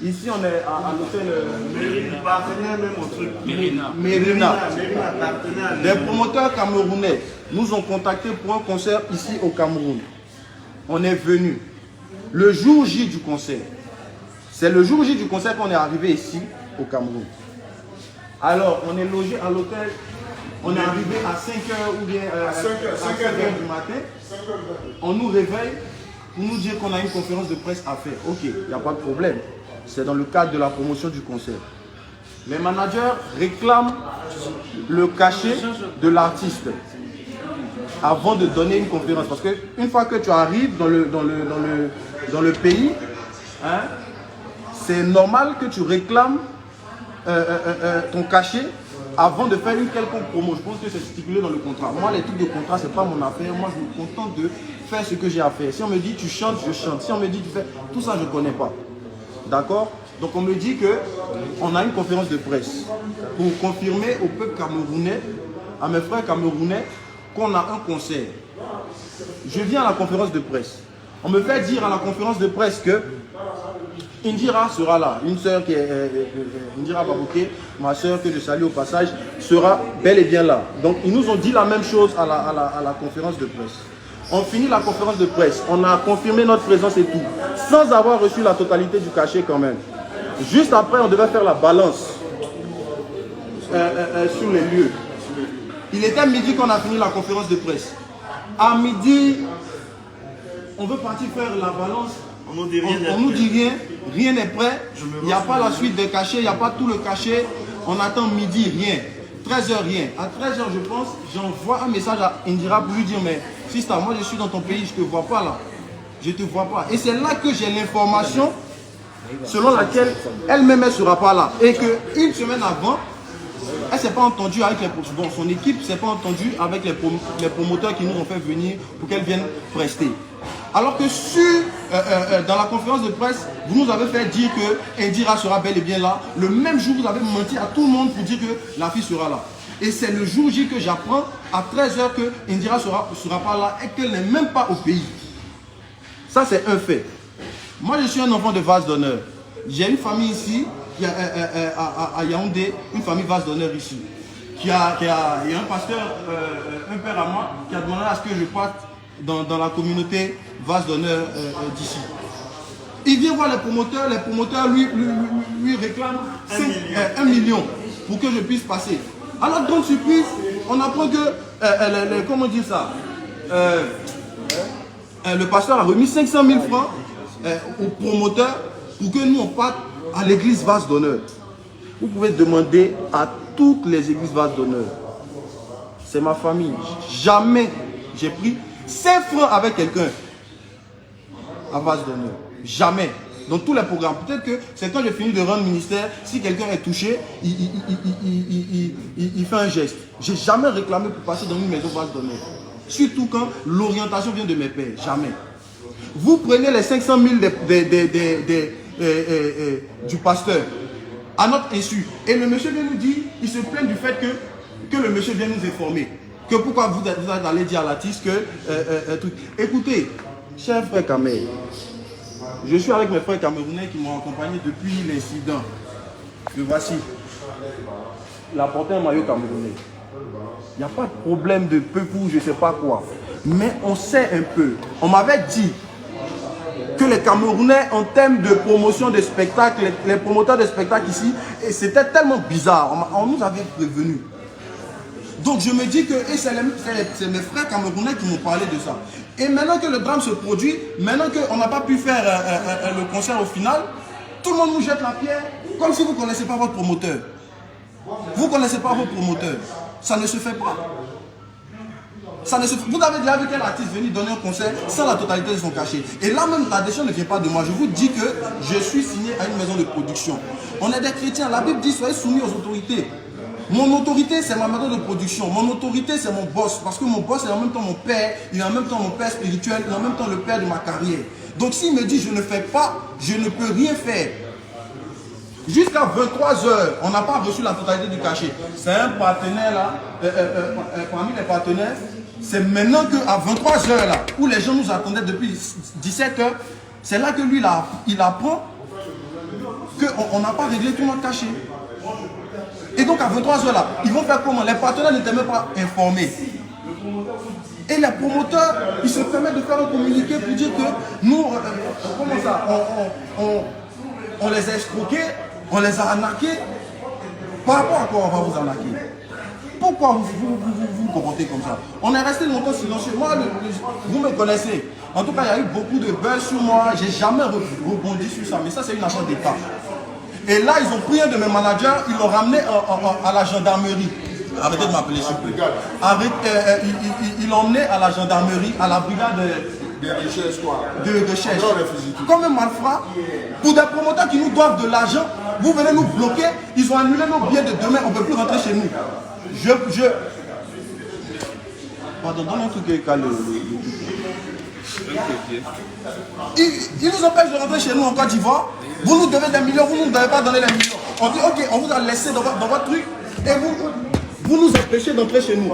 Ici, on est à l'hôtel Mérina, partenaire même au truc. Mérina. Partenaire. Des promoteurs camerounais nous ont contactés pour un concert ici au Cameroun. On est venu le jour J du concert. C'est le jour J du concert qu'on est arrivé ici au Cameroun. Alors, on est logé à l'hôtel. On est arrivé à 5h ou bien à 5h du matin. On nous réveille pour nous dire qu'on a une conférence de presse à faire. Ok, il n'y a pas de problème. C'est dans le cadre de la promotion du concert. Les managers réclament le cachet de l'artiste avant de donner une conférence. Parce qu'une fois que tu arrives dans le pays, hein, c'est normal que tu réclames ton cachet avant de faire une quelconque promo. Je pense que c'est stipulé dans le contrat. Moi, les trucs de contrat, ce n'est pas mon affaire. Moi, je me contente de faire ce que j'ai à faire. Si on me dit tu chantes, je chante. Si on me dit tu fais... Tout ça, je ne connais pas. D'accord? Donc, on me dit qu'on a une conférence de presse pour confirmer au peuple camerounais, à mes frères camerounais, qu'on a un concert. Je viens à la conférence de presse. On me fait dire à la conférence de presse que Indira sera là. Une sœur qui est Indira Babouké, ma sœur que je salue au passage, sera bel et bien là. Donc, ils nous ont dit la même chose à la conférence de presse. On finit la conférence de presse, on a confirmé notre présence et tout, sans avoir reçu la totalité du cachet quand même. Juste après, on devait faire la balance sur les lieux. Il était midi qu'on a fini la conférence de presse. À midi, on veut partir faire la balance. On nous dit rien. On nous dit rien, rien n'est prêt. Il n'y a pas la suite de cachet, il n'y a pas tout le cachet. On attend midi, rien. 13h, rien. À 13h, je pense, j'envoie un message à Indira pour lui dire, mais Sista, moi je suis dans ton pays, je ne te vois pas là. Je ne te vois pas. Et c'est là que j'ai l'information selon laquelle elle-même ne sera pas là. Et qu'une semaine avant, elle ne s'est pas entendue avec son équipe ne s'est pas entendue avec les promoteurs qui nous ont fait venir pour qu'elle vienne prester. Alors que dans la conférence de presse, vous nous avez fait dire que Indira sera bel et bien là. Le même jour, vous avez menti à tout le monde pour dire que la fille sera là. Et c'est le jour J que j'apprends à 13h que Indira ne sera pas là et qu'elle n'est même pas au pays. Ça, c'est un fait. Moi, je suis un enfant de vase d'honneur. J'ai une famille ici, à Yaoundé, une famille vase d'honneur ici. Il y a un pasteur, un père à moi, qui a demandé à ce que je parte dans la communauté vase d'honneur d'ici. Il vient voir les promoteurs lui réclament 1 million pour que je puisse passer. Alors, grande surprise, on apprend que, comment dire ça, le pasteur a remis 500 000 francs aux promoteurs pour que nous on parte à l'église vase d'honneur. Vous pouvez demander à toutes les églises vase d'honneur. C'est ma famille. Jamais j'ai pris 5 francs avec quelqu'un à vase d'honneur. Jamais. Dans tous les programmes. Peut-être que c'est quand j'ai fini de rendre ministère, si quelqu'un est touché, il fait un geste. J'ai jamais réclamé pour passer dans une maison vase d'honneur. Surtout quand l'orientation vient de mes pères. Jamais. Vous prenez les 500 000 du pasteur à notre insu. Et le monsieur vient nous dire, il se plaint du fait que le monsieur vient nous informer. Que pourquoi vous allez dire à l'artiste que... Écoutez, cher frère Kamel, je suis avec mes frères camerounais qui m'ont accompagné depuis l'incident. Que voici. Il a porté un maillot camerounais. Il n'y a pas de problème de peuple ou je ne sais pas quoi. Mais on sait un peu. On m'avait dit que les Camerounais, en termes de promotion de spectacles, les promoteurs de spectacles ici, c'était tellement bizarre. On nous avait prévenus. Donc je me dis que, et c'est mes frères camerounais qui m'ont parlé de ça. Et maintenant que le drame se produit, maintenant qu'on n'a pas pu faire le concert au final, tout le monde nous jette la pierre, comme si vous ne connaissez pas votre promoteur. Vous ne connaissez pas votre promoteur. Ça ne se fait pas. Vous avez déjà vu quel artiste venir donner un concert sans la totalité de son cachet. Et là même, la décision ne vient pas de moi. Je vous dis que je suis signé à une maison de production. On est des chrétiens. La Bible dit soyez soumis aux autorités. Mon autorité, c'est ma maison de production. Mon autorité, c'est mon boss. Parce que mon boss est en même temps mon père. Il est en même temps mon père spirituel. Il est en même temps le père de ma carrière. Donc s'il me dit je ne fais pas, je ne peux rien faire. Jusqu'à 23h, on n'a pas reçu la totalité du cachet. C'est un partenaire là, parmi les partenaires. C'est maintenant qu'à 23h là, où les gens nous attendaient depuis 17h, c'est là que lui il apprend qu'on n'a pas réglé tout notre cachet. Et donc à 23h là, ils vont faire comment? Les partenaires n'étaient même pas informés. Et les promoteurs, ils se permettent de faire un communiqué pour dire que nous, comment ça, on les a escroqués, on les a arnaqués. Par rapport à quoi on va vous arnaquer? Pourquoi vous comportez comme ça? On est resté longtemps silencieux. Moi, vous me connaissez. En tout cas, il y a eu beaucoup de buzz sur moi. J'ai jamais rebondi sur ça. Mais ça, c'est une affaire d'État. Et là, ils ont pris un de mes managers, ils l'ont ramené à la gendarmerie. Arrêtez de m'appeler sur ils l'ont emmené à la gendarmerie, à la brigade de recherche. Comme un malfrat, pour des promoteurs qui nous doivent de l'argent, vous venez nous bloquer, ils ont annulé nos billets de demain, on ne peut plus rentrer chez nous. Pardon, donne un truc qui est Ils nous empêchent de rentrer chez nous en Côte d'Ivoire. Vous nous devez des millions, vous ne nous devez pas donner les millions. On dit ok, on vous a laissé dans votre truc et vous nous empêchez d'entrer chez nous.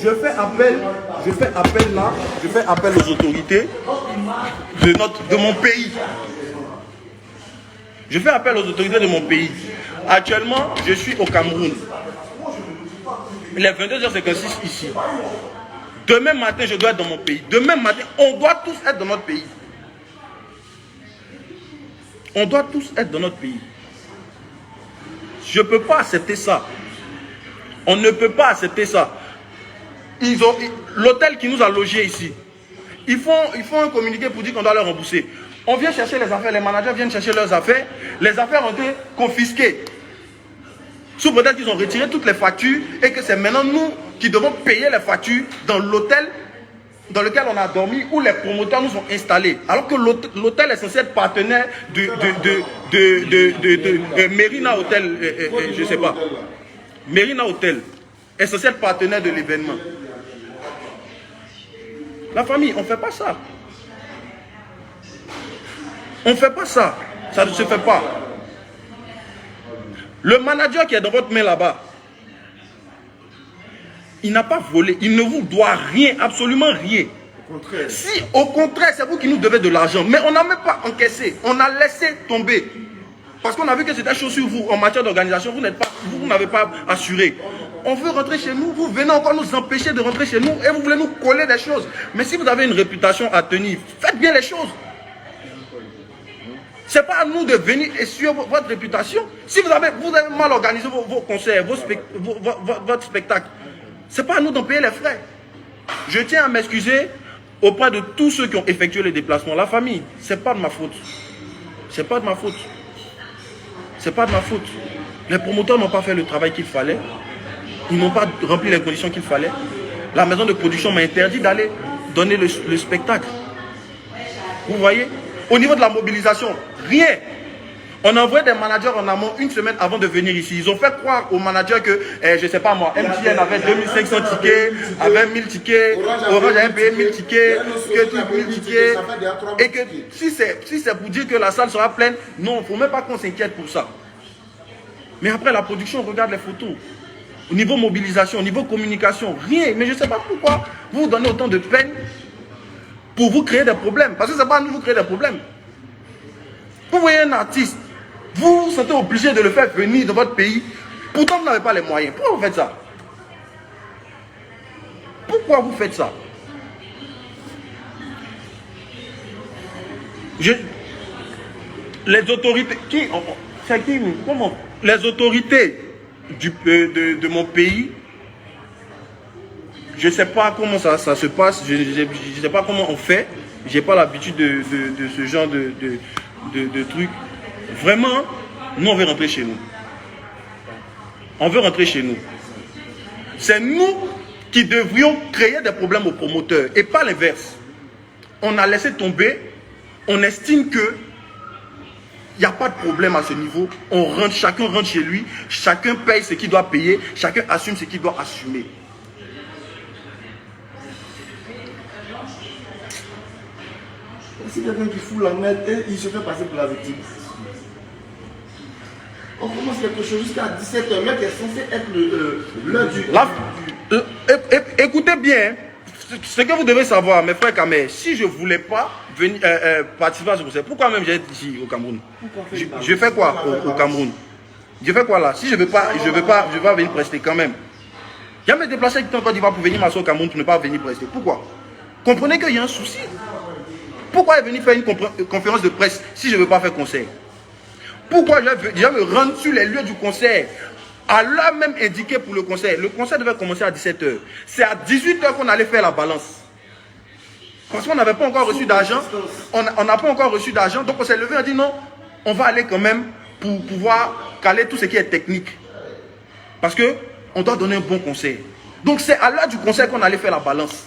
Je fais appel aux autorités de mon pays. Je fais appel aux autorités de mon pays. Actuellement, je suis au Cameroun. Il est 22h56 ici. Demain matin, je dois être dans mon pays. Demain matin, on doit tous être dans notre pays. On doit tous être dans notre pays. Je ne peux pas accepter ça. On ne peut pas accepter ça. L'hôtel qui nous a logés ici, ils font un communiqué pour dire qu'on doit leur rembourser. On vient chercher les affaires, les managers viennent chercher leurs affaires. Les affaires ont été confisquées. Sous prétexte qu'ils ont retiré toutes les factures et que c'est maintenant nous qui devons payer les factures dans l'hôtel dans lequel on a dormi, où les promoteurs nous ont installés. Alors que l'hôtel est censé être partenaire de Merina Hotel, je ne sais pas. Merina Hotel est censé être partenaire de l'événement. La famille, on ne fait pas ça. On ne fait pas ça. Ça ne se fait pas. Le manager qui est dans votre main là-bas, il n'a pas volé, il ne vous doit rien, absolument rien. Au contraire. Si, au contraire, c'est vous qui nous devez de l'argent, mais on n'a même pas encaissé, on a laissé tomber. Parce qu'on a vu que c'était chaud sur vous en matière d'organisation, vous n'avez pas assuré. On veut rentrer chez nous, vous venez encore nous empêcher de rentrer chez nous et vous voulez nous coller des choses. Mais si vous avez une réputation à tenir, faites bien les choses. Ce n'est pas à nous de venir essuyer votre réputation. Si vous avez mal organisé vos concerts, votre spectacle, ce n'est pas à nous d'en payer les frais. Je tiens à m'excuser auprès de tous ceux qui ont effectué les déplacements. La famille, ce n'est pas de ma faute. Ce n'est pas de ma faute. Ce n'est pas de ma faute. Les promoteurs n'ont pas fait le travail qu'il fallait. Ils n'ont pas rempli les conditions qu'il fallait. La maison de production m'a interdit d'aller donner le spectacle. Vous voyez? Au niveau de la mobilisation, rien. On a envoyé des managers en amont une semaine avant de venir ici. Ils ont fait croire aux managers que, je ne sais pas moi, MTN avait 2500 tickets, avait 1000 tickets, Orange avait payé 1000 tickets, que 1000 tickets. Et que si c'est pour dire que la salle sera pleine, non, il ne faut même pas qu'on s'inquiète pour ça. Mais après la production, on regarde les photos. Au niveau mobilisation, au niveau communication, rien. Mais je ne sais pas pourquoi vous vous donnez autant de peine pour vous créer des problèmes. Parce que ce n'est pas à nous vous créer des problèmes. Vous voyez un artiste, vous vous sentez obligé de le faire venir dans votre pays, pourtant vous n'avez pas les moyens. Pourquoi vous faites ça? Pourquoi vous faites ça? Les autorités, comment? Les autorités de mon pays, je ne sais pas comment ça se passe, je ne sais pas comment on fait, je n'ai pas l'habitude de ce genre de trucs. Vraiment, nous on veut rentrer chez nous. On veut rentrer chez nous. C'est nous qui devrions créer des problèmes aux promoteurs et pas l'inverse. On a laissé tomber, on estime que il n'y a pas de problème à ce niveau. On rentre, chacun rentre chez lui, chacun paye ce qu'il doit payer, chacun assume ce qu'il doit assumer. C'est quelqu'un qui fout la merde et il se fait passer pour la victime. On commence quelque chose jusqu'à 17h, mais qui est censé être l'heure du... Écoutez bien, Ce que vous devez savoir, mes frères Kamé, si je ne voulais pas venir, participer à ce concert, pourquoi même j'ai ici au Cameroun? Je fais quoi au Cameroun? Je fais quoi là? Si je ne veux pas venir prester quand même. Il y a mes déplacés qui sont en Côte d'Ivoire pour venir m'asseoir au Cameroun pour ne pas venir prester. Pourquoi? Comprenez qu'il y a un souci. Pourquoi venir faire une conférence de presse si je ne veux pas faire concert? Pourquoi je vais me rendre sur les lieux du concert à l'heure même indiquée pour le concert? Le concert devait commencer à 17 h. C'est à 18 h qu'on allait faire la balance. Parce qu'on n'avait pas encore reçu d'argent. On n'a pas encore reçu d'argent. Donc on s'est levé et on a dit non, on va aller quand même pour pouvoir caler tout ce qui est technique. Parce qu'on doit donner un bon concert. Donc c'est à l'heure du concert qu'on allait faire la balance.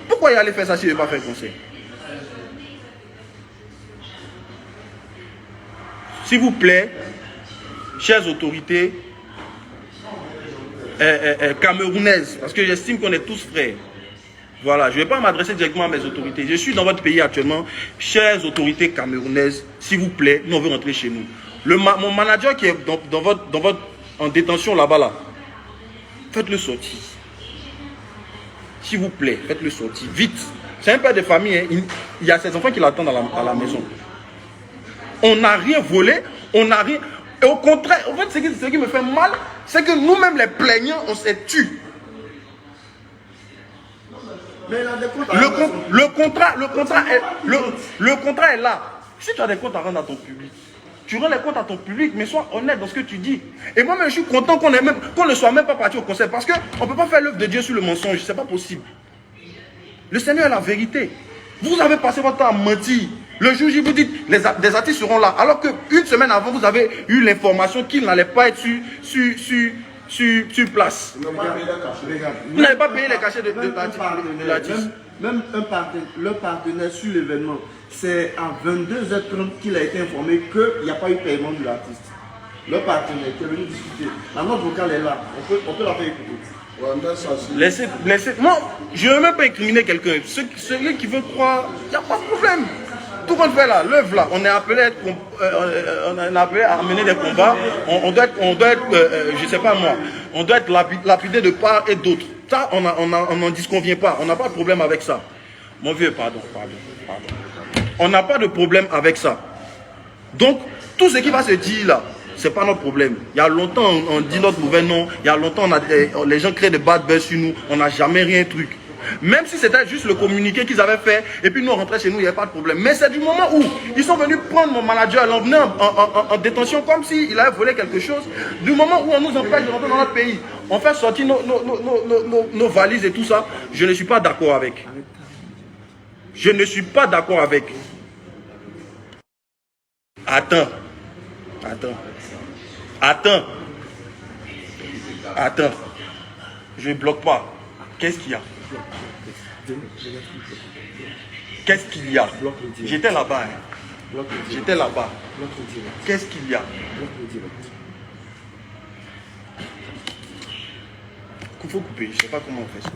Pourquoi il allait faire ça si je ne vais pas faire le concert? S'il vous plaît, chères autorités camerounaises, parce que j'estime qu'on est tous frères. Voilà, je ne vais pas m'adresser directement à mes autorités. Je suis dans votre pays actuellement. Chères autorités camerounaises, s'il vous plaît, nous on veut rentrer chez nous. Mon manager qui est en détention là-bas, faites-le sortir. S'il vous plaît, faites-le sortir. Vite. C'est un père de famille. Hein. Il y a ses enfants qui l'attendent à la maison. On n'a rien volé, on n'a rien. Et au contraire, en fait, ce qui me fait mal, c'est que nous-mêmes, les plaignants, on s'est tués. Mais le contrat est là. Si tu as des comptes à rendre à ton public, tu rends les comptes à ton public, mais sois honnête dans ce que tu dis. Et moi-même, je suis content qu'on ne soit même pas parti au concert, parce qu'on ne peut pas faire l'œuvre de Dieu sur le mensonge, c'est pas possible. Le Seigneur est la vérité. Vous avez passé votre temps à mentir. Le jour où vous dites des artistes seront là, alors qu'une semaine avant, vous avez eu l'information qu'ils n'allaient pas être sur place. Vous n'avez pas payé les cachets de l'artiste. Même le partenaire sur l'événement, c'est à 22 h 30 qu'il a été informé qu'il n'y a pas eu paiement de l'artiste. Le partenaire qui est venu discuter. La note vocale est là, on peut la faire écouter. Laissez. Moi, je ne veux même pas incriminer quelqu'un. Celui qui veut croire, il n'y a pas de problème. Tout qu'on fait là, l'œuvre là, on est appelé à mener des combats. On doit être je ne sais pas moi, on doit être lapidé de part et d'autre. Ça, on n'en disconvient pas. On n'a pas de problème avec ça. Mon vieux, pardon. On n'a pas de problème avec ça. Donc, tout ce qui va se dire là, ce n'est pas notre problème. Il y a longtemps, on dit notre mauvais nom. Il y a longtemps, les gens créent des bad buzz sur nous. On n'a jamais rien truc. Même si c'était juste le communiqué qu'ils avaient fait, et puis nous on rentrait chez nous, il n'y avait pas de problème. Mais c'est du moment où ils sont venus prendre mon manager, l'emmener en détention comme s'il avait volé quelque chose. Du moment où on nous empêche de rentrer dans notre pays, on fait sortir nos valises et tout ça, je ne suis pas d'accord avec. Je ne suis pas d'accord avec. Attends. Je ne bloque pas. Qu'est-ce qu'il y a? Qu'est-ce qu'il y a? J'étais là-bas. Hein. J'étais là-bas. Qu'est-ce qu'il y a? Il faut couper. Je ne sais pas comment on fait ça.